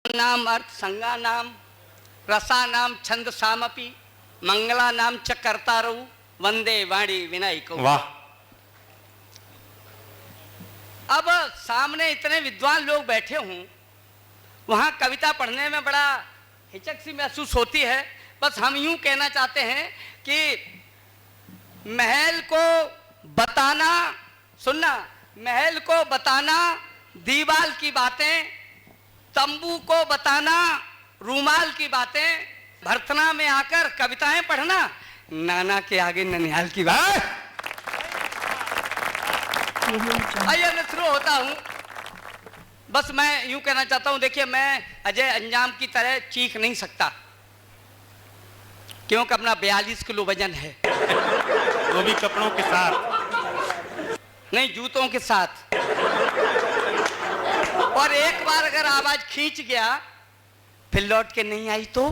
नाम अर्थ संगा नाम रसा नाम छंद सामपि मंगला नाम च कर्तारौ वंदे वाणी विनायक। वाह। अब सामने इतने विद्वान लोग बैठे हों, वहां कविता पढ़ने में बड़ा हिचक सी महसूस होती है। बस हम यूं कहना चाहते हैं कि महल को बताना, सुनना, महल को बताना दीवाल की बातें, तंबू को बताना रूमाल की बातें, भर्तना में आकर कविताएं पढ़ना नाना के आगे ननिहाल की बात। आइए मैं शुरू होता हूं। बस मैं यूं कहना चाहता हूं, देखिए मैं अजय अंजाम की तरह चीख नहीं सकता क्योंकि अपना 42 किलो वजन है, वो भी कपड़ों के साथ, नहीं जूतों के साथ। और एक बार अगर आवाज खींच गया फिर लौट के नहीं आई तो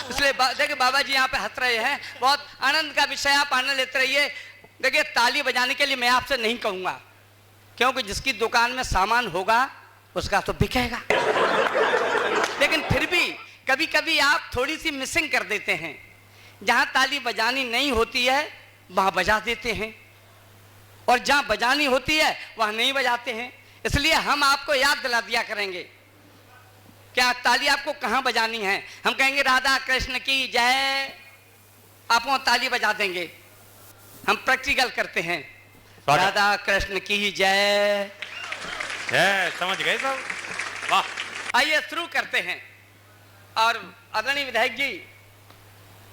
इसलिए देखिए बाबा जी यहाँ पे हंस रहे हैं, बहुत आनंद का विषय, आप आनंद लेते रहिए। देखिए ताली बजाने के लिए मैं आपसे नहीं कहूंगा क्योंकि जिसकी दुकान में सामान होगा उसका तो बिकेगा, लेकिन फिर भी कभी कभी आप थोड़ी सी मिसिंग कर देते हैं। जहां ताली बजानी नहीं होती है वहां बजा देते हैं और जहां बजानी होती है वहां नहीं बजाते हैं। इसलिए हम आपको याद दिला दिया करेंगे क्या ताली आपको कहां बजानी है। हम कहेंगे राधा कृष्ण की जय, आप वहां ताली बजा देंगे। हम प्रैक्टिकल करते हैं, राधा कृष्ण की जय। समझ गए सब। वाह। आइए शुरू करते हैं। और आदरणीय विधायक जी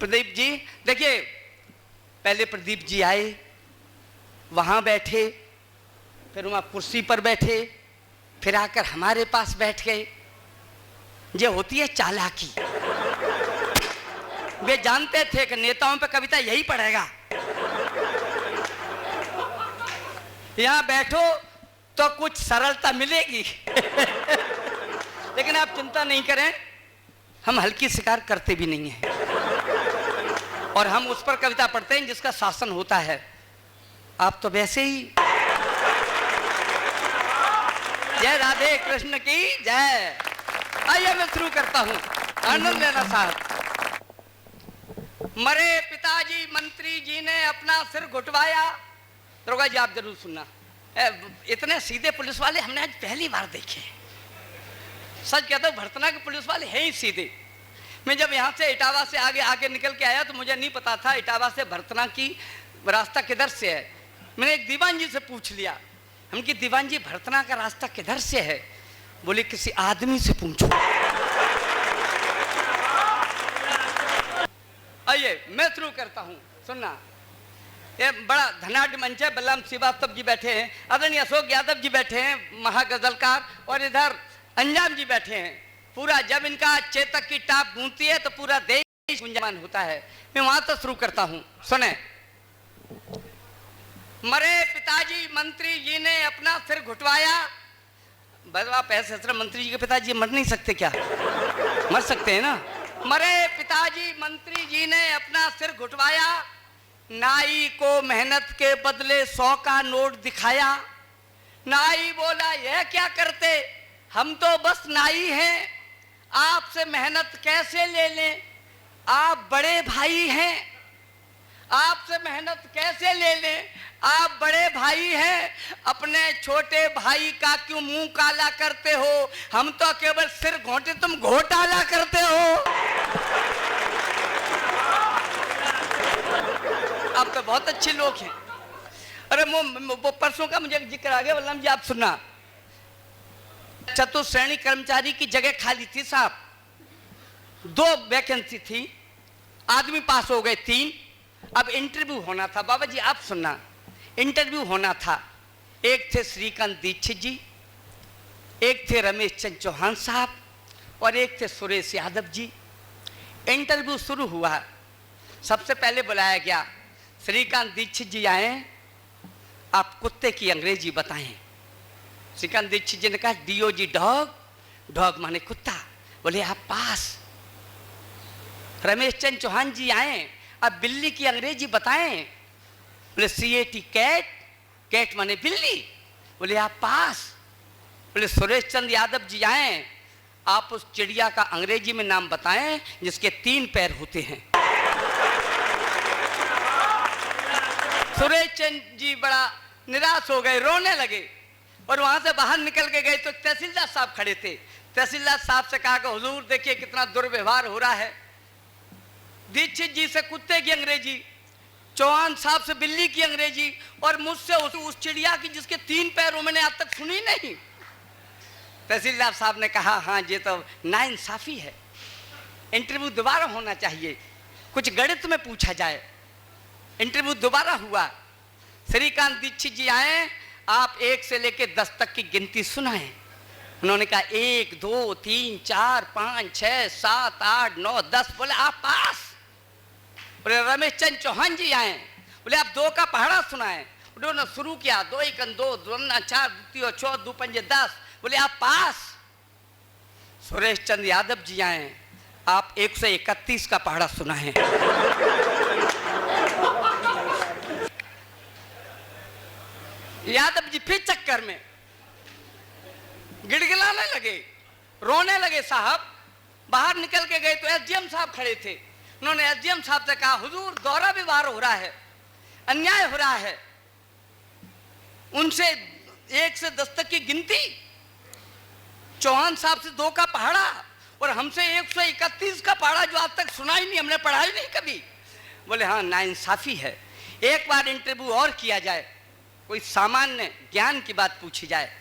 प्रदीप जी, देखिए पहले प्रदीप जी आए, वहां बैठे, फिर वहां कुर्सी पर बैठे, फिर आकर हमारे पास बैठ गए। ये होती है चालाकी। वे जानते थे कि नेताओं पे कविता यही पढ़ेगा। यहां बैठो तो कुछ सरलता मिलेगी लेकिन आप चिंता नहीं करें, हम हल्की शिकार करते भी नहीं हैं और हम उस पर कविता पढ़ते हैं जिसका शासन होता है। आप तो वैसे ही जय राधे कृष्ण की जय। आइए मैं शुरू करता हूं, आनंद लेना साहब। मरे पिताजी मंत्री जी ने अपना सिर घुटवाया। दरोगा जी आप जरूर सुनना, इतने सीधे पुलिस वाले हमने आज पहली बार देखे। सच कहता हूं भर्तना के पुलिस वाले हैं ही सीधे। मैं जब यहाँ से इटावा से आगे निकल के आया तो मुझे नहीं पता था इटावा से भर्तना की रास्ता किधर से है। मैंने एक दीवान जी से पूछ लिया, हम कि दीवान जी भर्तना का रास्ता किधर से है? बोले किसी आदमी से पूछो। आइए मैं शुरू करता हूँ, सुनना। ये बड़ा धनाढ़ मंच है, बलराम श्रीवास्तव जी बैठे हैं, आदरणीय अशोक यादव जी बैठे हैं महागजलकार, और इधर अंजाम जी बैठे हैं। पूरा जब इनका चेतक की टाप गूंजती है तो पूरा देश गुंजमान होता है। मैं वहां से शुरू करता हूं, सुने। मरे पिताजी मंत्री जी ने अपना सिर घुटवाया। आप ऐसे मंत्री जी के पिताजी मर नहीं सकते क्या? मर सकते हैं ना। मरे पिताजी मंत्री जी ने अपना सिर घुटवाया, नाई को मेहनत के बदले 100 का नोट दिखाया। नाई बोला यह क्या करते, हम तो बस नाई हैं, आपसे मेहनत कैसे ले लें, आप बड़े भाई हैं, आपसे मेहनत कैसे ले लें, आप बड़े भाई हैं, अपने छोटे भाई का क्यों मुंह काला करते हो, हम तो केवल सिर घोंटे, तुम घोटाला करते हो। आप तो बहुत अच्छे लोग हैं। अरे वो परसों का मुझे जिक्र आ गया, बलराम जी आप सुनना। चतुश्रेणी कर्मचारी की जगह खाली थी साहब, 2 वैकेंसी थी, आदमी पास हो गए 3। अब इंटरव्यू होना था, बाबा जी आप सुनना, इंटरव्यू होना था। एक थे श्रीकांत दीक्षित जी, एक थे रमेश चंद्र चौहान साहब, और एक थे सुरेश यादव जी। इंटरव्यू शुरू हुआ, सबसे पहले बुलाया गया, श्रीकांत दीक्षित जी आए, आप कुत्ते की अंग्रेजी बताएं। श्रीकांत दीक्षित जी ने कहा DOG डॉग, डॉग माने कुत्ता। बोले आप पास। रमेश चंद्र चौहान जी आए, अब बिल्ली की अंग्रेजी बताएं। बोले CAT कैट, कैट माने बिल्ली। बोले आप पास। बोले सुरेश चंद्र यादव जी आए, आप उस चिड़िया का अंग्रेजी में नाम बताएं जिसके 3 पैर होते हैं। सुरेश चंद्र जी बड़ा निराश हो गए, रोने लगे और वहां से बाहर निकल के गए तो तहसीलदार साहब खड़े थे। तहसीलदार साहब से कहा कि हुजूर देखिए कितना दुर्व्यवहार हो रहा है, दीक्षित जी से कुत्ते की अंग्रेजी, चौहान साहब से बिल्ली की अंग्रेजी और मुझसे उस चिड़िया की जिसके 3 पैर मैंने आज तक सुनी नहीं। तहसीलदार साहब ने कहा हाँ ये तो नाइंसाफी है, इंटरव्यू दोबारा होना चाहिए, कुछ गणित में पूछा जाए। इंटरव्यू दोबारा हुआ। श्रीकांत दीक्षित जी आए, आप 1 से लेकर 10 तक की गिनती सुनाएं। उन्होंने कहा 1 2 3 4 5 6 7 8 9 10। बोले आप पास। बोले रमेश चंद्र चौहान जी आए, बोले आप 2 का पहाड़ा सुनाएं। उन्होंने शुरू किया 2 1 2 2 4 2 4 2 5 10। बोले आप पास। सुरेश चंद्र यादव जी आए, आप 131 का पहाड़ा सुनाएं। यादव जी फिर चक्कर में गिड़गिड़ाने लगे, रोने लगे। साहब बाहर निकल के गए तो एसडीएम साहब खड़े थे। उन्होंने एसडीएम साहब से कहा हुजूर दोहरा व्यवहार हो रहा है, अन्याय हो रहा है। उनसे 1 से 10 तक की गिनती, चौहान साहब से 2 का पहाड़ा और हमसे 131 का पहाड़ा जो आज तक सुना ही नहीं, हमने पढ़ा ही नहीं कभी। बोले हाँ नाइंसाफी है, एक बार इंटरव्यू और किया जाए, कोई सामान्य ज्ञान की बात पूछी जाए।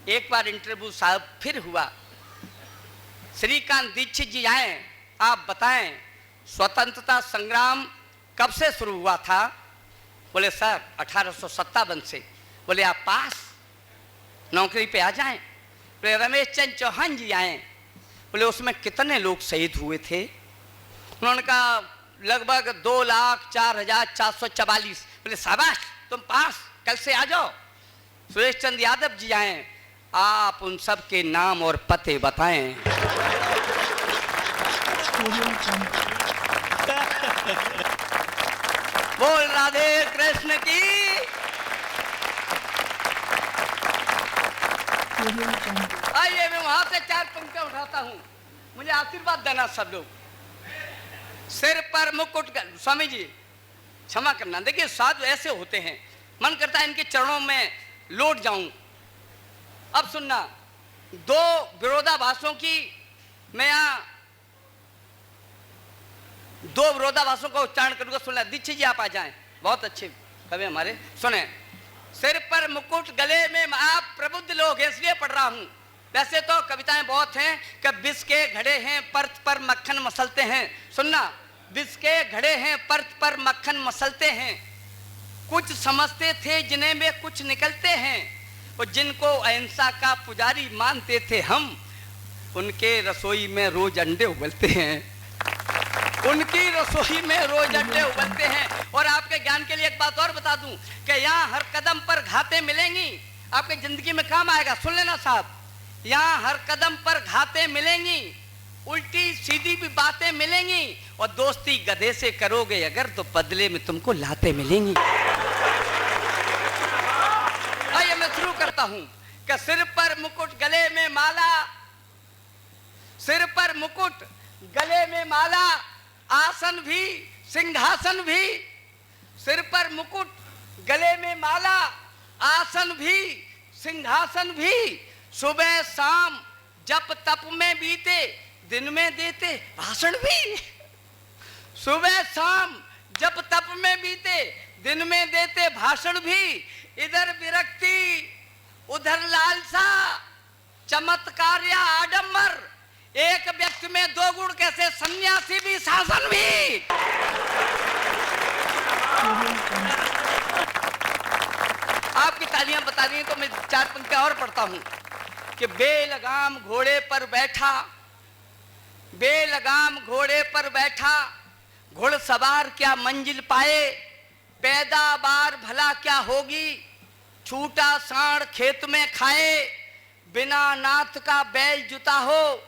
एक बार इंटरव्यू साहब फिर हुआ। श्रीकांत दीक्षित जी आए, आप बताएं स्वतंत्रता संग्राम कब से शुरू हुआ था? बोले सर 1857 से। बोले आप पास, नौकरी पे आ जाएं। बोले रमेश चंद्र चौहान जी आए, बोले उसमें कितने लोग शहीद हुए थे? उन्होंने कहा लगभग 2,04,444। बोले शाबाश तुम पास, कल से आ जाओ। सुरेश चंद्र यादव जी आए, आप उन सब के नाम और पते बताएं। बोल राधे कृष्ण की। आइए मैं वहां से 4 पंक्तियां उठाता हूं, मुझे आशीर्वाद देना सब लोग। सिर पर मुकुट, स्वामी जी क्षमा करना, देखिए साधु ऐसे होते हैं, मन करता है इनके चरणों में लौट जाऊं। अब सुनना, 2 विरोधाभासों की मैं यहाँ 2 विरोधाभासों का उच्चारण करूंगा, सुनना। दीक्षित जी आप आ जाएं, बहुत अच्छे कवि हमारे, सुने। सिर पर मुकुट गले में, आप प्रबुद्ध लोग हैं इसलिए पढ़ रहा हूं। वैसे तो कविताएं बहुत हैं कि विष के घड़े हैं परत पर मक्खन मसलते हैं। सुनना, विष के घड़े हैं परत पर मक्खन मसलते हैं, कुछ समझते थे जिन्हें में कुछ निकलते हैं, और जिनको अहिंसा का पुजारी मानते थे हम, उनके रसोई में रोज अंडे उबलते हैं। उनकी रसोई में रोज अंडे उबलते हैं। और आपके ज्ञान के लिए एक बात और बता दूं कि यहाँ हर कदम पर घातें मिलेंगी, आपके जिंदगी में काम आएगा। सुन लेना साहब, यहाँ हर कदम पर घातें मिलेंगी, उल्टी सीधी भी बातें मिलेंगी, और दोस्ती गधे से करोगे अगर तो बदले में तुमको लातें मिलेंगी। आइए मैं शुरू करता हूं कि सिर पर मुकुट गले में माला, सिर पर मुकुट गले में माला, आसन भी सिंहासन भी। सिर पर मुकुट गले में माला, आसन भी सिंहासन भी। सुबह शाम जप तप में बीते, दिन में देते भाषण भी। सुबह शाम जप तप में बीते, दिन में देते भाषण भी। इधर विरक्ति उधर लालसा, चमत्कार या आडंबर, एक व्यक्ति में 2 गुण कैसे, सन्यासी भी शासन भी। आपकी तालियां बता रही हैं तो मैं 4 पंक्तियां और पढ़ता हूं कि बेलगाम घोड़े पर बैठा, बेलगाम घोड़े पर बैठा, घुड़सवार क्या मंजिल पाए, पैदावार भला क्या होगी, छूटा साढ़ खेत में खाए, बिना नाथ का बैल जुता हो,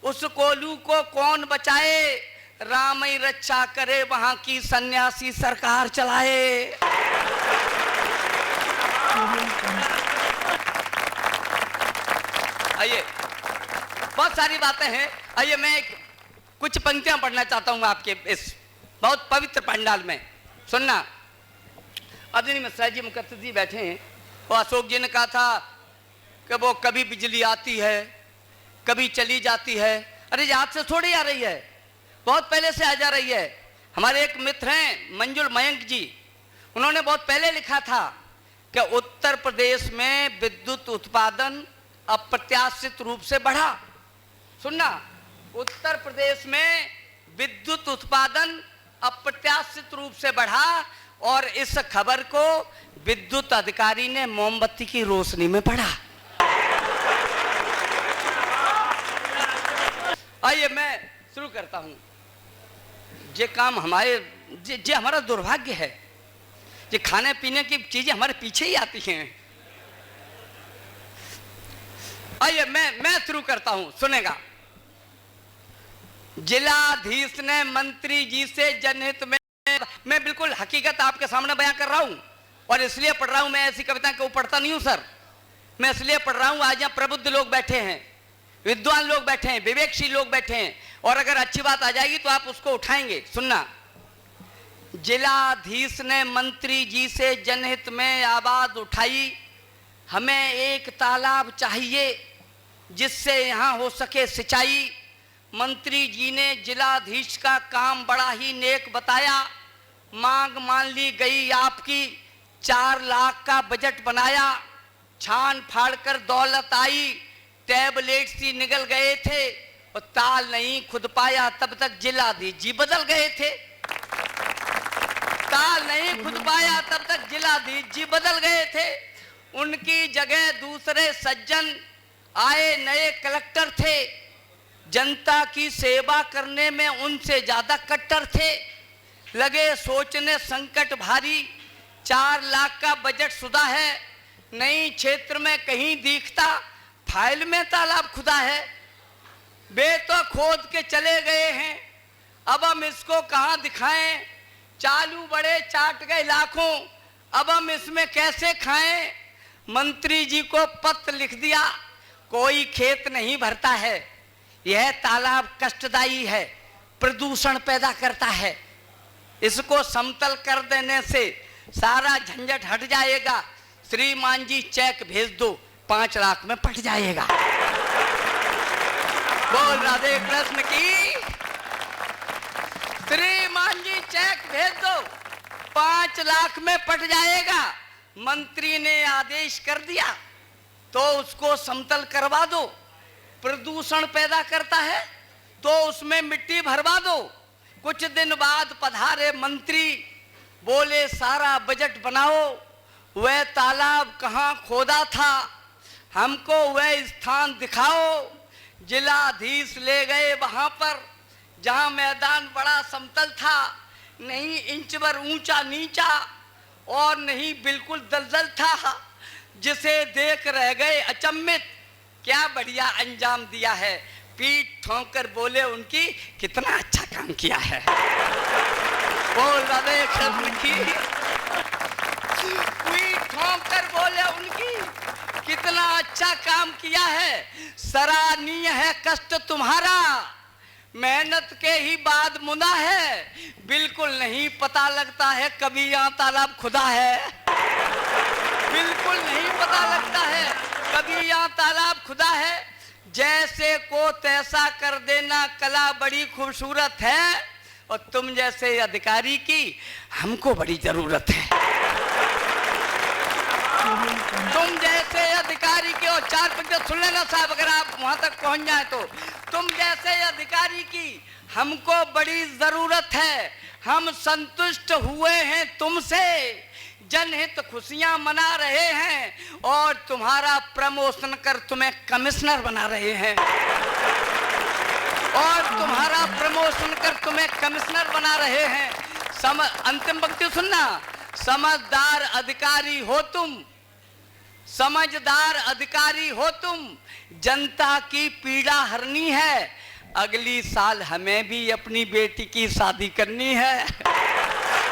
उस कोलू को कौन बचाए, राम ही रक्षा करे वहां की सन्यासी सरकार चलाए। आइए, बहुत सारी बातें हैं। आइए मैं कुछ पंक्तियां पढ़ना चाहता हूं आपके इस बहुत पवित्र पंडाल में, सुनना। अदिनी मिश्रा जी मुकद्दस जी बैठे हैं, वो अशोक जी ने कहा था कि वो कभी बिजली आती है कभी चली जाती है। अरे याद से थोड़ी आ रही है, बहुत पहले से आ जा रही है। हमारे एक मित्र हैं मंजुल मयंक जी, उन्होंने बहुत पहले लिखा था कि उत्तर प्रदेश में विद्युत उत्पादन अप्रत्याशित रूप से बढ़ा। सुनना, उत्तर प्रदेश में विद्युत उत्पादन अप्रत्याशित रूप से बढ़ा और इस खबर को विद्युत अधिकारी ने मोमबत्ती की रोशनी में पढ़ा। आइए मैं शुरू करता हूं। ये काम हमारे जे हमारा दुर्भाग्य है, ये खाने पीने की चीजें हमारे पीछे ही आती हैं। आइए मैं शुरू करता हूं, सुनेगा। जिलाधीश ने मंत्री जी से जनहित में, मैं बिल्कुल हकीकत आपके सामने बयां कर रहा हूं और इसलिए पढ़ रहा हूं। मैं ऐसी कविता को पढ़ता नहीं हूं सर, मैं इसलिए पढ़ रहा हूं। आज यहाँ प्रबुद्ध लोग बैठे हैं, विद्वान लोग बैठे हैं, विवेकशील लोग बैठे हैं, और अगर अच्छी बात आ जाएगी तो आप उसको उठाएंगे। सुनना, जिलाधीश ने मंत्री जी से जनहित में आवाज उठाई, हमें एक तालाब चाहिए जिससे यहाँ हो सके सिंचाई। मंत्री जी ने जिलाधीश का काम बड़ा ही नेक बताया, मांग मान ली गई आपकी, 4 लाख का बजट बनाया। छान फाड़ कर दौलत आई, टैबलेट सी निकल गए थे और ताल नहीं खुद पाया, तब तक जिलाधीश जी बदल गए थे। ताल नहीं खुद पाया तब तक जिलाधीश जी बदल गए थे। उनकी जगह दूसरे सज्जन आए, नए कलेक्टर थे, जनता की सेवा करने में उनसे ज्यादा कट्टर थे। लगे सोचने संकट भारी, 4 लाख का बजट सुधा है, नई क्षेत्र में कहीं दिखता, फाइल में तालाब खुदा है। वे तो खोद के चले गए हैं, अब हम इसको कहां दिखाएं। चालू बड़े चाट गए लाखों, अब हम इसमें कैसे खाएं। मंत्री जी को पत्र लिख दिया, कोई खेत नहीं भरता है, यह तालाब कष्टदायी है, प्रदूषण पैदा करता है, इसको समतल कर देने से सारा झंझट हट जाएगा। श्रीमान जी चेक भेज दो, 5 लाख में पट जाएगा। बोल राधे कृष्ण की। श्रीमान जी चेक भेज दो, 5 लाख में पट जाएगा। मंत्री ने आदेश कर दिया तो उसको समतल करवा दो। प्रदूषण पैदा करता है तो उसमें मिट्टी भरवा दो। कुछ दिन बाद पधारे मंत्री, बोले सारा बजट बनाओ, वह तालाब कहाँ खोदा था, हमको वह स्थान दिखाओ। जिलाधीश ले गए वहां पर जहां मैदान बड़ा समतल था, नहीं इंच भर ऊंचा नीचा और नहीं बिल्कुल दलदल था, जिसे देख रह गए अचंभित, क्या बढ़िया अंजाम दिया है। पीठ ठोंक कर बोले उनकी, कितना अच्छा काम किया है। बोल राधे कृष्ण की। पीठ ठोंक कर बोले उनकी, कितना अच्छा काम किया है, सराहनीय है कष्ट तुम्हारा, मेहनत के ही बाद मुना है, बिल्कुल नहीं पता लगता है कभी यहाँ तालाब खुदा है। बिल्कुल नहीं पता लगता है कभी यहाँ तालाब खुदा है। जैसे को तैसा कर देना कला बड़ी खूबसूरत है, और तुम जैसे अधिकारी की हमको बड़ी जरूरत है। तुम जैसे अधिकारी की, और 4 पंक्तियां सुन लेना साहब अगर आप वहां तक पहुंच जाए तो, तुम जैसे अधिकारी की हमको बड़ी जरूरत है। हम संतुष्ट हुए हैं तुमसे, जनहित खुशियां मना रहे हैं और तुम्हारा प्रमोशन कर तुम्हें कमिश्नर बना रहे हैं। और तुम्हारा प्रमोशन कर तुम्हें कमिश्नर बना रहे हैं। अंतिम पंक्ति सुनना, समझदार अधिकारी हो तुम, समझदार अधिकारी हो तुम, जनता की पीड़ा हरनी है, अगली साल हमें भी अपनी बेटी की शादी करनी है।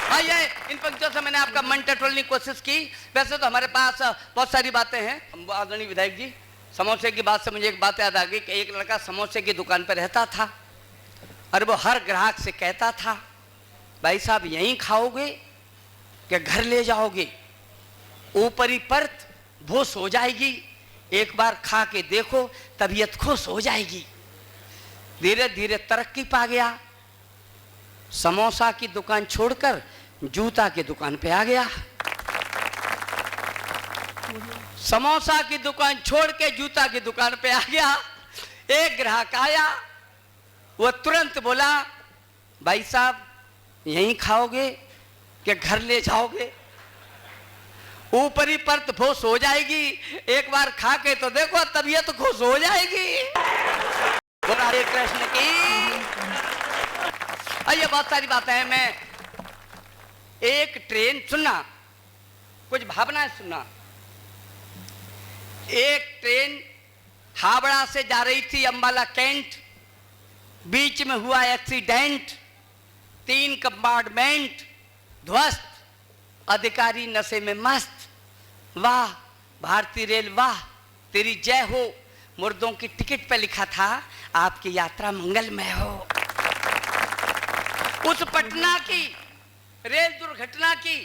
आइए, इन पंक्तियों से मैंने आपका मन टटोलने की कोशिश की। वैसे तो हमारे पास बहुत सारी बातें हैं। आदरणीय विधायक जी, समोसे की बात से मुझे एक बात याद आ गई कि एक लड़का समोसे की दुकान पर रहता था और वो हर ग्राहक से कहता था, भाई साहब यहीं खाओगे कि घर ले जाओगे? ऊपरी परत भूस हो जाएगी, एक बार खा के देखो तबीयत खुश हो जाएगी। धीरे धीरे तरक्की पा गया, समोसा की दुकान छोड़कर जूता की दुकान पे आ गया। समोसा की दुकान छोड़ के जूता की दुकान पे आ गया। एक ग्राहक आया, वो तुरंत बोला, भाई साहब यहीं खाओगे कि घर ले जाओगे? ऊपरी परत खुश हो जाएगी, एक बार खा के तो देखो तबीयत खुश हो जाएगी। बोला हरे कृष्ण की। ये बहुत सारी बातें हैं। मैं एक ट्रेन सुनना, कुछ भावनाएं सुनना। एक ट्रेन हावड़ा से जा रही थी अंबाला कैंट, बीच में हुआ एक्सीडेंट, 3 कंपार्टमेंट ध्वस्त, अधिकारी नशे में मस्त। वाह भारतीय रेल वाह, तेरी जय हो। मुर्दों की टिकट पर लिखा था, आपकी यात्रा मंगलमय हो। उस पटना की रेल दुर्घटना की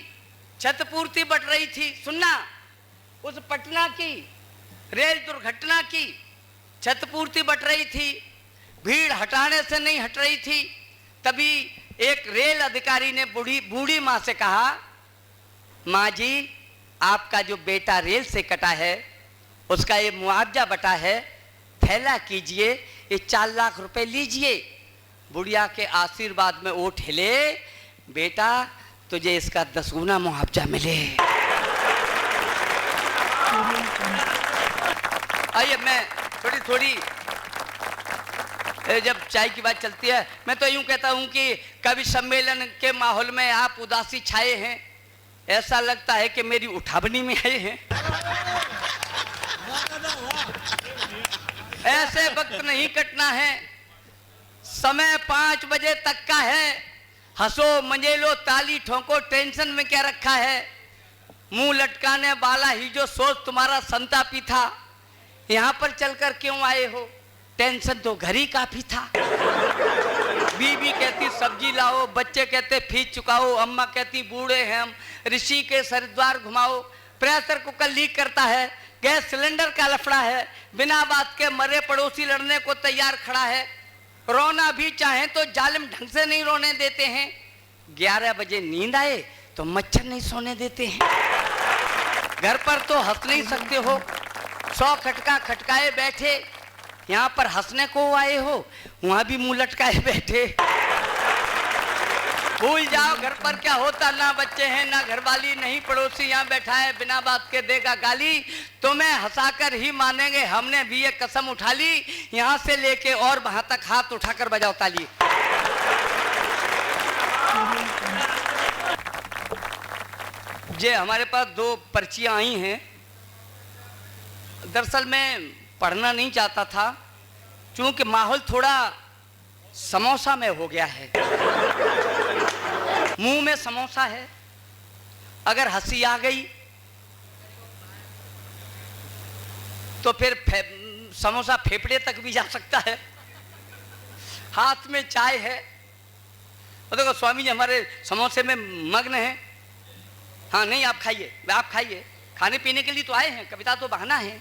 क्षतिपूर्ति बढ़ रही थी। सुनना, उस पटना की रेल दुर्घटना की क्षतिपूर्ति बढ़ रही थी, भीड़ हटाने से नहीं हट रही थी। तभी एक रेल अधिकारी ने बूढ़ी माँ से कहा, माँ जी आपका जो बेटा रेल से कटा है उसका ये मुआवजा बटा है, थैला कीजिए, ये 4 लाख रुपए लीजिए। बुढ़िया के आशीर्वाद में ओठ हिले, बेटा तुझे इसका 10 गुना मुआवजा मिले। आइए मैं थोड़ी जब चाय की बात चलती है, मैं तो यूं कहता हूं कि कवि सम्मेलन के माहौल में आप उदासी छाए हैं, ऐसा लगता है कि मेरी उठावनी में आए हैं। ऐसे वक्त नहीं कटना है, समय 5 बजे तक का है। हंसो मजेलो ताली ठोको, टेंशन में क्या रखा है? मुंह लटकाने वाला ही जो सोच तुम्हारा संतापी था, यहाँ पर चलकर क्यों आए हो? टेंशन तो घर ही काफी था। बीवी कहती सब्जी लाओ, बच्चे कहते फीस चुकाओ, अम्मा कहती बूढ़े हैं हम, ऋषि के हरिद्वार घुमाओ, प्रेशर कुकर लीक करता है, गैस सिलेंडर का लफड़ा है, बिना बात के मरे पड़ोसी लड़ने को तैयार खड़ा है, रोना भी चाहे तो जालिम ढंग से नहीं रोने देते हैं, 11 बजे नींद आए तो मच्छर नहीं सोने देते हैं, घर पर तो हंस नहीं सकते हो, 100 खटका खटकाए बैठे, यहाँ पर हंसने को आए हो, वहां भी मुंह लटकाए बैठे। भूल जाओ घर पर क्या होता, ना बच्चे हैं ना घरवाली, नहीं पड़ोसी यहाँ बैठा है बिना बात के देगा गाली, तुम्हें हंसाकर ही मानेंगे, हमने भी ये कसम उठा ली, यहाँ से लेके और वहां तक हाथ उठाकर बजाओ ताली। जे हमारे पास 2 पर्चियां आई हैं, दरअसल मैं पढ़ना नहीं चाहता था, क्योंकि माहौल थोड़ा समोसा में हो गया है, मुंह में समोसा है, अगर हंसी आ गई तो फिर समोसा फेफड़े तक भी जा सकता है। हाथ में चाय है, तो देखो स्वामी जी हमारे समोसे में मग्न हैं। हाँ नहीं आप खाइए, आप खाइए, खाने पीने के लिए तो आए हैं, कविता तो बहाना है।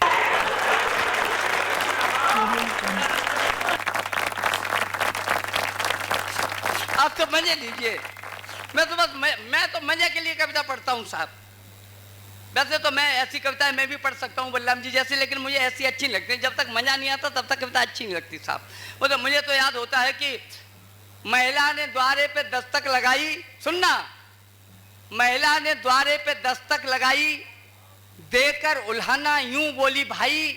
आप तो मजे लीजिए, मैं तो मजे के लिए कविता पढ़ता हूँ साहब। वैसे तो मैं ऐसी कविताएं मैं भी पढ़ सकता हूँ बलराम जी जैसे, लेकिन मुझे ऐसी अच्छी नहीं लगती, जब तक मजा नहीं आता तब तक कविता अच्छी नहीं लगती साहब। वो तो मुझे तो याद होता है कि महिला ने द्वारे पे दस्तक लगाई, सुनना, महिला ने द्वारे पे दस्तक लगाई, देकर उल्हाना यूं बोली भाई,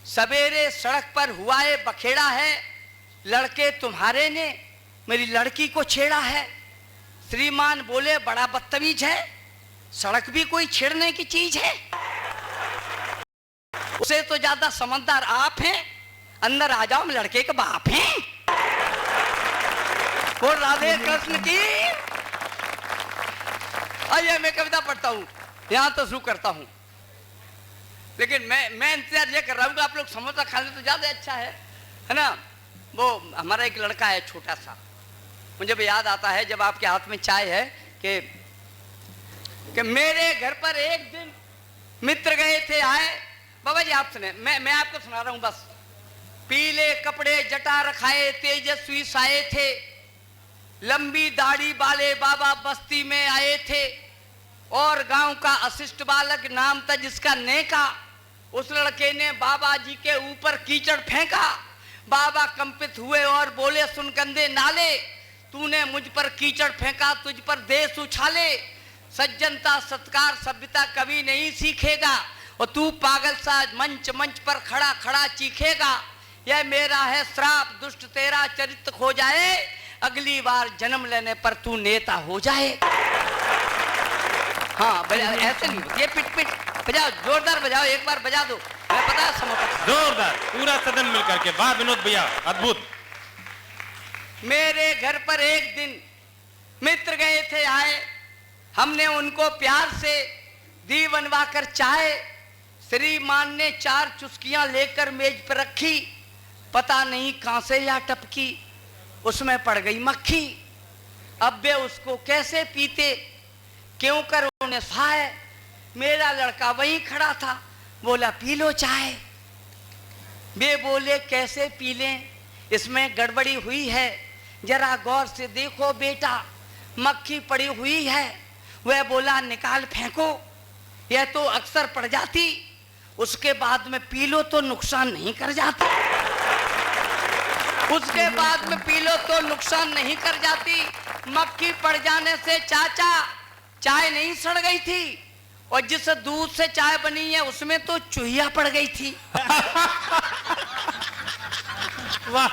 सवेरे सड़क पर हुआ है बखेड़ा है, लड़के तुम्हारे ने मेरी लड़की को छेड़ा है। श्रीमान बोले बड़ा बदतमीज है, सड़क भी कोई छेड़ने की चीज है, उसे तो ज्यादा समझदार आप हैं, अंदर आ जाओ, लड़के के बाप हैं। वो राधे कृष्ण की। आइए मैं कविता पढ़ता हूं, यहां तो शुरू करता हूं। लेकिन मैं इंतजार ये कर रहा हूँ कि आप लोग समोसा खा ले तो ज्यादा अच्छा है ना। वो हमारा एक लड़का है छोटा सा, मुझे भी याद आता है जब आपके हाथ में चाय है कि मेरे घर पर एक दिन मित्र गए थे आए। बाबा जी आप सुने, मैं आपको सुना रहा हूं बस। पीले कपड़े जटा रखाए तेजस्वी साए थे, लंबी दाढ़ी वाले बाबा बस्ती में आए थे, और गांव का अशिष्ट बालक नाम था जिसका नेका। उस लड़के ने बाबा जी के ऊपर कीचड़ फेंका। बाबा कंपित हुए और बोले, सुन गंदे नाले, तूने मुझ पर कीचड़ फेंका, तुझ पर देश उछाले। सज्जनता सत्कार सभ्यता कभी नहीं सीखेगा, और तू पागल सा मंच मंच पर खड़ा खड़ा चीखेगा। यह मेरा है श्राप, दुष्ट तेरा चरित्र खो जाए, अगली बार जन्म लेने पर तू नेता हो जाए। हाँ ऐसे नहीं, ये पिट पिट बजाओ, जोरदार बजाओ, एक बार बजा दो, मैं पता है समझता। जोरदार, पूरा सदन मिलकर के। वाह विनोद भैया, अद्भुत। मेरे घर पर एक दिन मित्र गए थे आए, हमने उनको प्यार से दी बनवा कर चाय। श्रीमान ने 4 चुस्कियां लेकर मेज पर रखी, पता नहीं कहां से या टपकी, उसमें पड़ गई मक्खी। अब वे उसको कैसे पीते, क्यों कर उन्हें सहाय। मेरा लड़का वहीं खड़ा था, बोला पी लो चाय। वे बोले कैसे पी लें, इसमें गड़बड़ी हुई है, जरा गौर से देखो बेटा, मक्खी पड़ी हुई है। वह बोला निकाल फेंको, यह तो अक्सर पड़ जाती, उसके बाद में पी लो तो नुकसान नहीं कर जाती। उसके बाद में पी लो तो नुकसान नहीं कर जाती। मक्खी पड़ जाने से चाचा चाय नहीं सड़ गई थी, और जिस दूध से चाय बनी है उसमें तो चूहिया पड़ गई थी। वाह।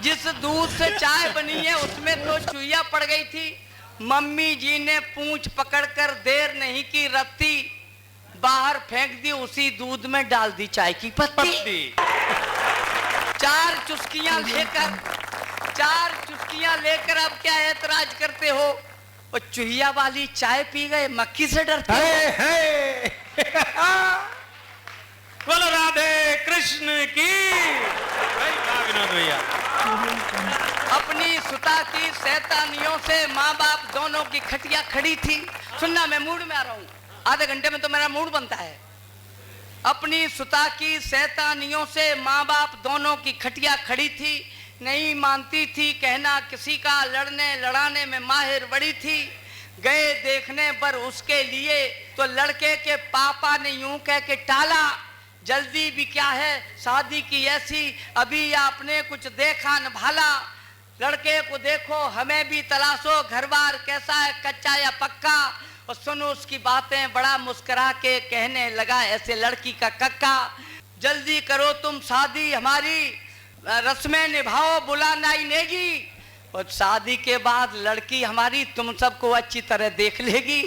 जिस दूध से चाय बनी है उसमें तो चूहिया पड़ गई थी। मम्मी जी ने पूंछ पकड़कर देर नहीं की रत्ती, बाहर फेंक दी, उसी दूध में डाल दी चाय की पत्ती। 4 चुस्कियां लेकर अब क्या ऐतराज करते हो, और चूहिया वाली चाय पी गए, मक्खी से डरते हो। बोलो राधे कृष्ण की। वाह विनोद भैया। अपनी सुता की शैतानियों से माँ बाप दोनों की खटिया खड़ी थी। सुनना, मैं मूड में आ रहा हूँ, आधे घंटे में तो मेरा मूड बनता है। अपनी सुता की शैतानियों से माँ बाप दोनों की खटिया खड़ी थी, नहीं मानती थी कहना किसी का, लड़ने लड़ाने में माहिर बड़ी थी। गए देखने पर उसके लिए तो लड़के के पापा ने यूं कह के टाला, जल्दी भी क्या है शादी की ऐसी, अभी आपने कुछ देखा न भाला। लड़के को देखो हमें भी तलाशो, घर बार कैसा है कच्चा या पक्का। और सुनो उसकी बातें, बड़ा मुस्कुरा के कहने लगा ऐसे लड़की का कक्का। जल्दी करो तुम शादी हमारी, रस्में निभाओ बुलाना ही नेगी, और शादी के बाद लड़की हमारी तुम सबको अच्छी तरह देख लेगी।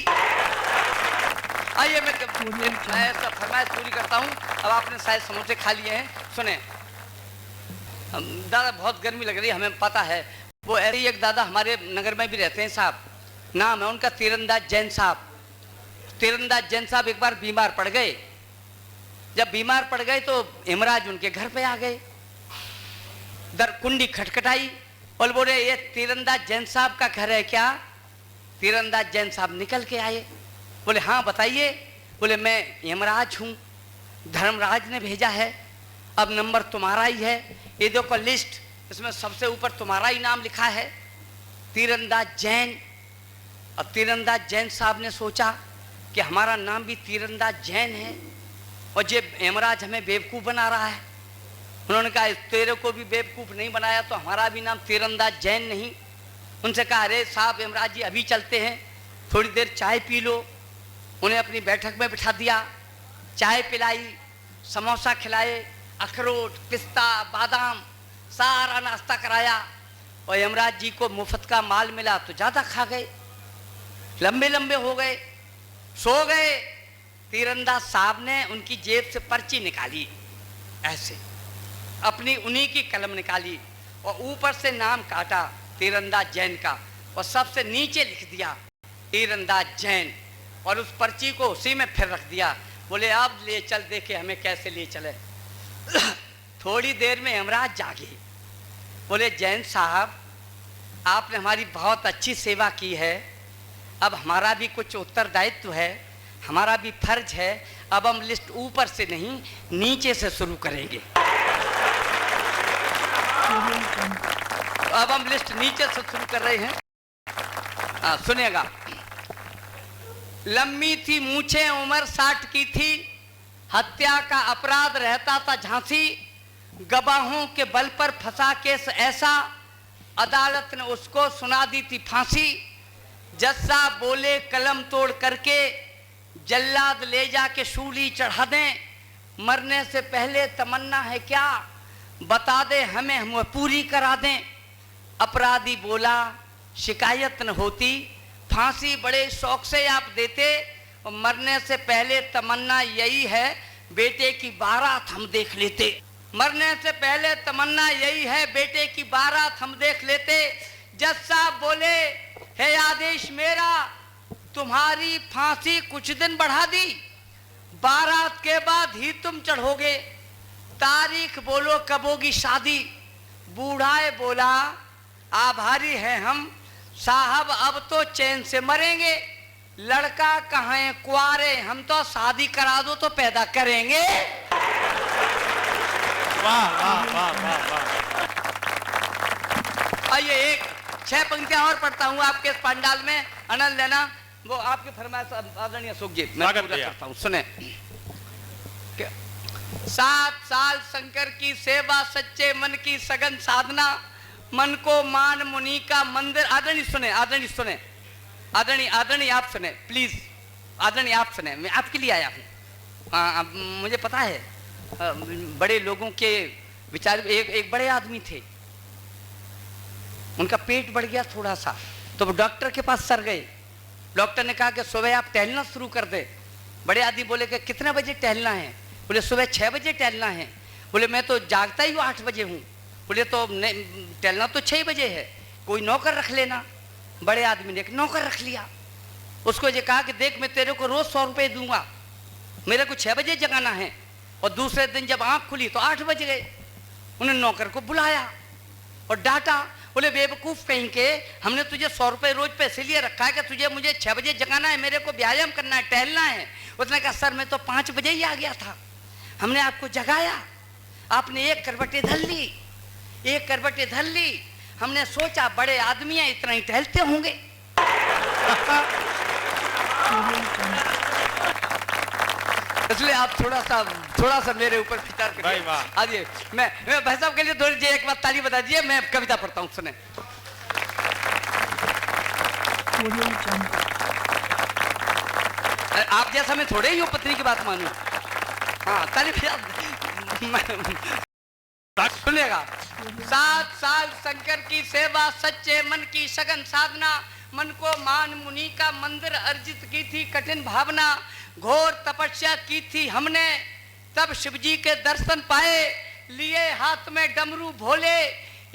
आइए मैं ऐसा फरमाइश पूरी करता हूँ। अब आपने शायद समोसे खा लिए हैं, सुने दादा बहुत गर्मी लग रही है हमें पता है। वो ऐसे ही एक दादा हमारे नगर में भी रहते हैं साहब, नाम है उनका तीरंदाज जैन साहब। तीरंदाज जैन साहब एक बार बीमार पड़ गए। जब बीमार पड़ गए तो हिमराज उनके घर पे आ गए, दर कुंडी खटखटाई और बोले ये तीरंदाज जैन साहब का घर है क्या। तीरंदाज जैन साहब निकल के आए, बोले हाँ बताइए। बोले मैं यमराज हूँ, धर्मराज ने भेजा है, अब नंबर तुम्हारा ही है, ये देखो लिस्ट, इसमें सबसे ऊपर तुम्हारा ही नाम लिखा है, तीरंदाज जैन। अब तीरंदाज जैन साहब ने सोचा कि हमारा नाम भी तीरंदाज जैन है, और ये यमराज हमें बेवकूफ़ बना रहा है। उन्होंने कहा तेरे को भी बेवकूफ़ नहीं बनाया तो हमारा भी नाम तीरंदाज जैन नहीं। उनसे कहा अरे साहब यमराज जी अभी चलते हैं, थोड़ी देर चाय पी लो। उन्हें अपनी बैठक में बिठा दिया, चाय पिलाई, समोसा खिलाए, अखरोट पिस्ता बादाम सारा नाश्ता कराया। और यमराज जी को मुफ्त का माल मिला तो ज़्यादा खा गए, लंबे लंबे हो गए, सो गए। तीरंदाज साहब ने उनकी जेब से पर्ची निकाली, ऐसे अपनी उन्हीं की कलम निकाली और ऊपर से नाम काटा तीरंदाज जैन का, और सबसे नीचे लिख दिया तीरंदाज जैन, और उस पर्ची को उसी में फिर रख दिया। बोले अब ले चल, देखे हमें कैसे ले चले। थोड़ी देर में यमराज जागे, बोले जैन साहब आपने हमारी बहुत अच्छी सेवा की है, अब हमारा भी कुछ उत्तरदायित्व है, हमारा भी फर्ज है, अब हम लिस्ट ऊपर से नहीं नीचे से शुरू करेंगे। अब हम लिस्ट नीचे से शुरू कर रहे हैं। सुनिएगा। लंबी थी मूछें, उम्र 60 की थी, हत्या का अपराध रहता था झांसी, गवाहों के बल पर फंसा केस ऐसा, अदालत ने उसको सुना दी थी फांसी। जज साहब बोले कलम तोड़ करके जल्लाद ले जाके सूली चढ़ा दें, मरने से पहले तमन्ना है क्या, बता दे हमें, हम वह पूरी करा दें। अपराधी बोला शिकायत न होती, फांसी बड़े शौक से आप देते, और मरने से पहले तमन्ना यही है बेटे की बारात हम देख लेते। मरने से पहले तमन्ना यही है बेटे की बारात हम देख लेते। जज साहब बोले है आदेश मेरा, तुम्हारी फांसी कुछ दिन बढ़ा दी, बारात के बाद ही तुम चढ़ोगे, तारीख बोलो कब होगी शादी। बूढ़ाए बोला आभारी है हम साहब, अब तो चैन से मरेंगे, लड़का कहाँ है कुआरे, हम तो शादी करा दो तो पैदा करेंगे। वाह वाह वाह वाह वाह। आइए एक 6 पंक्तियां और पढ़ता हूँ आपके इस पंडाल में, आनंद लेना। वो आपकी फरमाइश आदरणीय अशोक जी मैं पूरा करता हूँ, सुने। 7 साल शंकर की सेवा, सच्चे मन की सघन साधना, मन को मान मुनि का मंदिर। आदरणीय सुने, आदरणीय सुने, आदरणीय आदरणीय आप सुने प्लीज, आदरणीय आप सुने, मैं आपके लिए आया हूँ। मुझे पता है बड़े लोगों के विचार। एक बड़े आदमी थे, उनका पेट बढ़ गया थोड़ा सा, तो वो डॉक्टर के पास सर गए। डॉक्टर ने कहा कि सुबह आप टहलना शुरू कर दे। बड़े आदमी बोले कि कितने बजे टहलना है? बोले सुबह 6 बजे टहलना है। बोले मैं तो जागता ही 8 बजे हूँ। बोले तो टहलना तो 6 बजे है, कोई नौकर रख लेना। बड़े आदमी ने एक नौकर रख लिया। उसको ये कहा कि देख मैं तेरे को रोज 100 रुपये दूंगा, मेरे को 6 बजे जगाना है। और दूसरे दिन जब आंख खुली तो 8 बज गए। उन्होंने नौकर को बुलाया और डांटा। बोले बेवकूफ कहीं के, हमने तुझे 100 रुपये रोज पैसे लिए रखा है कि तुझे मुझे 6 बजे जगाना है, मेरे को व्यायाम करना है, टहलना है। उसने कहा सर मैं तो 5 बजे ही आ गया था, हमने आपको जगाया, आपने एक करवटें धर ली, एक करवटें धर ली, हमने सोचा बड़े आदमी हैं इतना ही टहलते होंगे। इसलिए आप थोड़ा सा मेरे ऊपर विचार करिए। आइए मैं भाई साहब के लिए थोड़ी जी एक बात ताली बता दीजिए, मैं कविता पढ़ता हूँ, सुने। आप जैसा मैं थोड़े ही हूँ पत्नी की बात मानूं। हाँ ताली सुनिएगा। 7 साल शंकर की सेवा, सच्चे मन की सघन साधना, मन को मान मुनि का मंदिर अर्जित की थी कठिन भावना, घोर तपस्या की थी हमने, तब शिव जी के दर्शन पाए, लिए हाथ में डमरू भोले,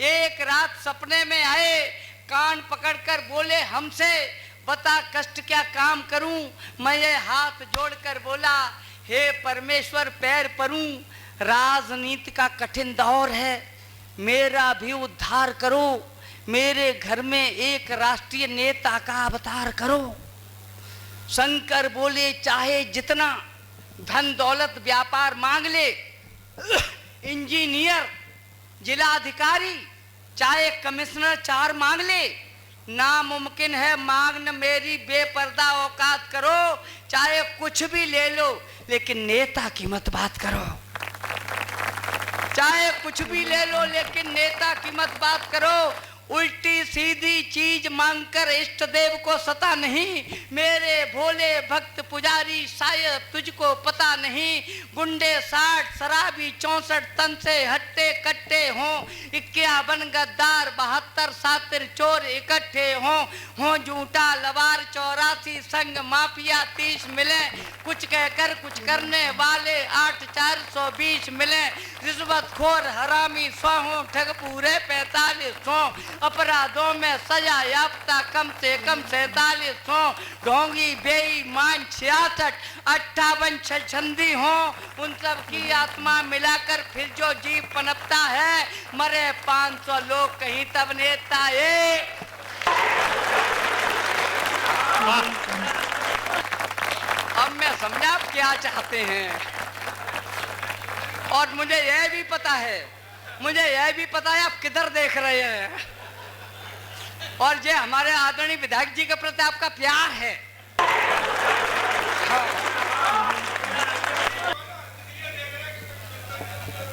एक रात सपने में आए, कान पकड़कर बोले हमसे, बता कष्ट क्या काम करूं। मैं ये हाथ जोड़कर बोला हे परमेश्वर पैर परूं, राजनीति का कठिन दौर है, मेरा भी उद्धार करो, मेरे घर में एक राष्ट्रीय नेता का अवतार करो। शंकर बोले चाहे जितना धन दौलत व्यापार मांग ले, इंजीनियर जिलाधिकारी चाहे कमिश्नर 4 मांग ले, नामुमकिन है मांगना मेरी बेपर्दा औकात करो, चाहे कुछ भी ले लो लेकिन नेता की मत बात करो, चाहे कुछ भी ले लो लेकिन नेता की मत बात करो। उल्टी सीधी चीज मांगकर इष्ट देव को सता नहीं, मेरे भोले भक्त पुजारी शायद तुझको पता नहीं, गुंडे 60 शराबी 64 तन से हटते रहते इकट्ठे हों, 51 गद्दार 72 सातिर चोर इकट्ठे हों झूठा लवार 84 संग माफिया 30 मिले, कुछ कहकर कुछ करने वाले 8 420 मिले, रिश्वतखोर हरामी 100 हों, ठग पूरे 45 हों, अपराधों में सजा याफ्ता कम से कम 47 हों, ढोंगी बेईमान 66, 58 छछंदी हों, उन सब की आत्मा मिलाकर फिर जो जीव पनपता है, मरे 500 लोग कहीं तब नेता अब मैं समझा आप क्या चाहते हैं। और मुझे यह भी पता है आप किधर देख रहे हैं, और ये हमारे आदरणीय विधायक जी के प्रति आपका प्यार है। हाँ।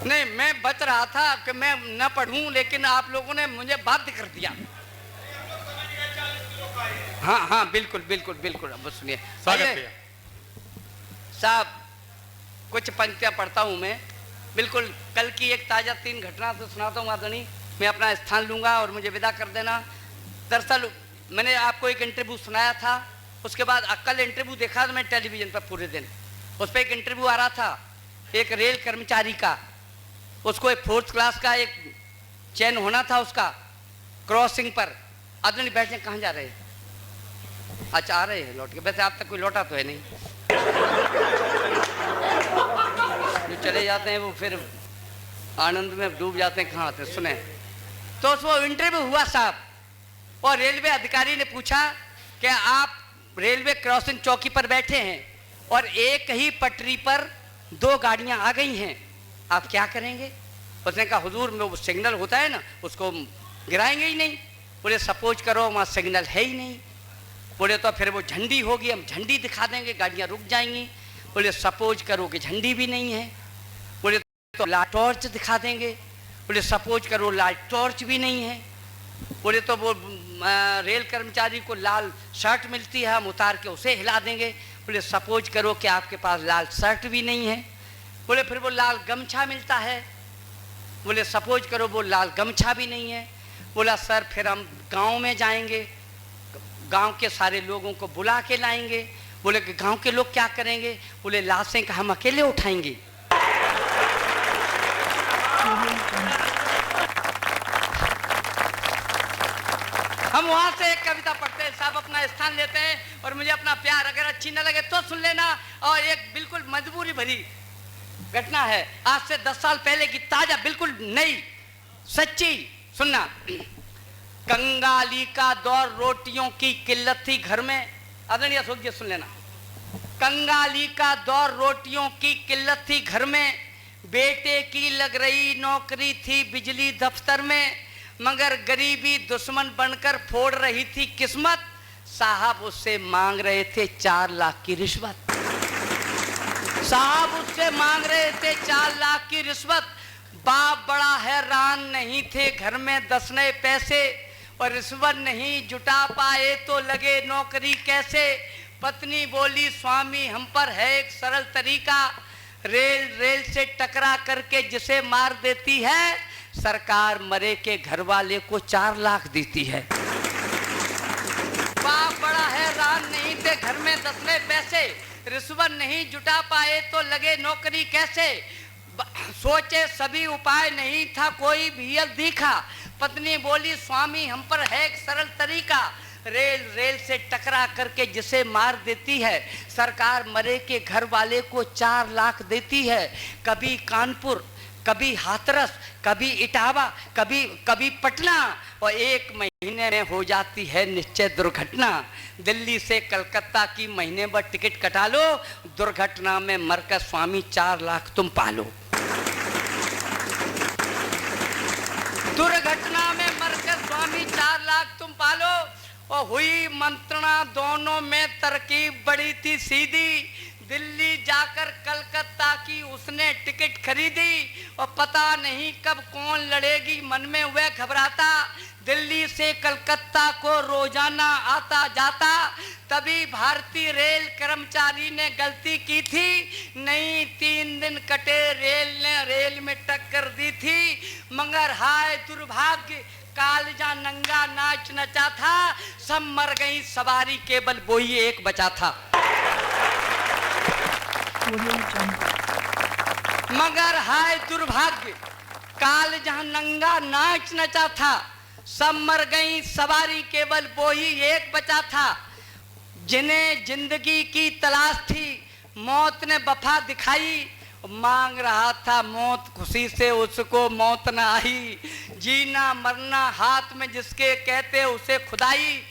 नहीं, मैं बच रहा था कि मैं न पढ़ूं, लेकिन आप लोगों ने मुझे बाध्य कर दिया। हाँ, बिल्कुल बिल्कुल बिल्कुल। अब सुनिए साहब, कुछ पंक्तियां पढ़ता हूं मैं, बिल्कुल कल की एक ताजा 3 घटना तो सुनाता हूँ आदरणीय। मैं अपना स्थान लूंगा और मुझे विदा कर देना। दरअसल मैंने आपको एक इंटरव्यू सुनाया था, उसके बाद कल इंटरव्यू देखा तो मैं टेलीविजन पर पूरे दिन, उस पर एक इंटरव्यू आ रहा था एक रेल कर्मचारी का, उसको एक 4th क्लास का एक चैन होना था उसका क्रॉसिंग पर। आदमी बैठे कहाँ जा रहे हैं? अच्छा, आ रहे हैं लौट के। वैसे आप तक कोई लौटा तो है नहीं, जो चले जाते हैं वो फिर आनंद में डूब जाते हैं, कहाँ आते हैं। सुने तो वो इंटरव्यू हुआ साहब, और रेलवे अधिकारी ने पूछा कि आप रेलवे क्रॉसिंग चौकी पर बैठे हैं और एक ही पटरी पर 2 गाड़ियां आ गई हैं, आप क्या करेंगे? उसने कहा हुजूर, में वो सिग्नल होता है ना, उसको गिराएंगे ही नहीं। बोले सपोज करो वहाँ सिग्नल है ही नहीं। बोले तो फिर वो झंडी होगी, हम झंडी दिखा देंगे, गाड़ियाँ रुक जाएंगी। बोले सपोज करो कि झंडी भी नहीं है। बोले तो लाल टॉर्च दिखा देंगे। बोले सपोज करो लाल टॉर्च भी नहीं है। बोले तो वो रेल कर्मचारी को लाल शर्ट मिलती है, हम उतार के उसे हिला देंगे। बोले सपोज करो कि आपके पास लाल शर्ट भी नहीं है। बोले फिर वो लाल गमछा मिलता है। बोले सपोज करो वो लाल गमछा भी नहीं है। बोला सर फिर हम गांव में जाएंगे, गांव के सारे लोगों को बुला के लाएंगे। बोले कि गांव के लोग क्या करेंगे? बोले लाशें का हम अकेले उठाएंगे। हम वहां से एक कविता पढ़ते हैं साहब, अपना स्थान लेते हैं, और मुझे अपना प्यार अगर अच्छी न लगे तो सुन लेना। और एक बिल्कुल मजबूरी भरी घटना है, आज से 10 साल पहले की ताजा, बिल्कुल नई सच्ची, सुनना। कंगाली का दौर, रोटियों की किल्लत थी घर में। आदरणीय अशोक जी सुन लेना। कंगाली का दौर, रोटियों की किल्लत थी घर में, बेटे की लग रही नौकरी थी बिजली दफ्तर में, मगर गरीबी दुश्मन बनकर फोड़ रही थी किस्मत। साहब उससे मांग रहे थे 4 लाख की रिश्वत। साहब उससे मांग रहे थे 4 लाख की रिश्वत। बाप बड़ा हैरान, नहीं थे घर में 10 नए पैसे, और रिश्वत नहीं जुटा पाए तो लगे नौकरी कैसे। पत्नी बोली स्वामी हम पर है एक सरल तरीका, रेल से टकरा करके जिसे मार देती है, सरकार मरे के घर वाले को 4 लाख देती है। बाप बड़ा हैरान, नहीं थे घर में 10 नए पैसे, रिश्वत नहीं जुटा पाए तो लगे नौकरी कैसे। सोचे सभी उपाय, नहीं था कोई भी दिखा। पत्नी बोली स्वामी हम पर है एक सरल तरीका, रेल से टकरा करके जिसे मार देती है, सरकार मरे के घर वाले को 4 लाख देती है। कभी कानपुर, कभी हाथरस, कभी इटावा, कभी पटना, और 1 महीने में हो जाती है निश्चय दुर्घटना। दिल्ली से कलकत्ता की महीने भर टिकट कटा लो, दुर्घटना में मरकर स्वामी 4 लाख तुम पालो। दुर्घटना में मरकर स्वामी 4 लाख तुम पालो। और हुई मंत्रणा, दोनों में तरकीब बड़ी थी सीधी, दिल्ली जाकर कलकत्ता की उसने टिकट खरीदी और पता नहीं कब कौन लड़ेगी मन में वह घबराता। दिल्ली से कलकत्ता को रोजाना आता जाता। तभी भारतीय रेल कर्मचारी ने गलती की थी, नहीं 3 दिन कटे रेल ने रेल में टक्कर दी थी। मगर हाय दुर्भाग्य, कालजा नंगा नाच नचा था, सब मर गई सवारी केवल वही एक बचा था। मगर हाय दुर्भाग्य, कालजा नंगा नाच नचा था, सब मर गई सवारी केवल वही एक बचा था। जिन्हें जिंदगी की तलाश थी मौत ने वफा दिखाई, मांग रहा था मौत खुशी से उसको मौत न आई। जीना मरना हाथ में जिसके कहते उसे खुदाई,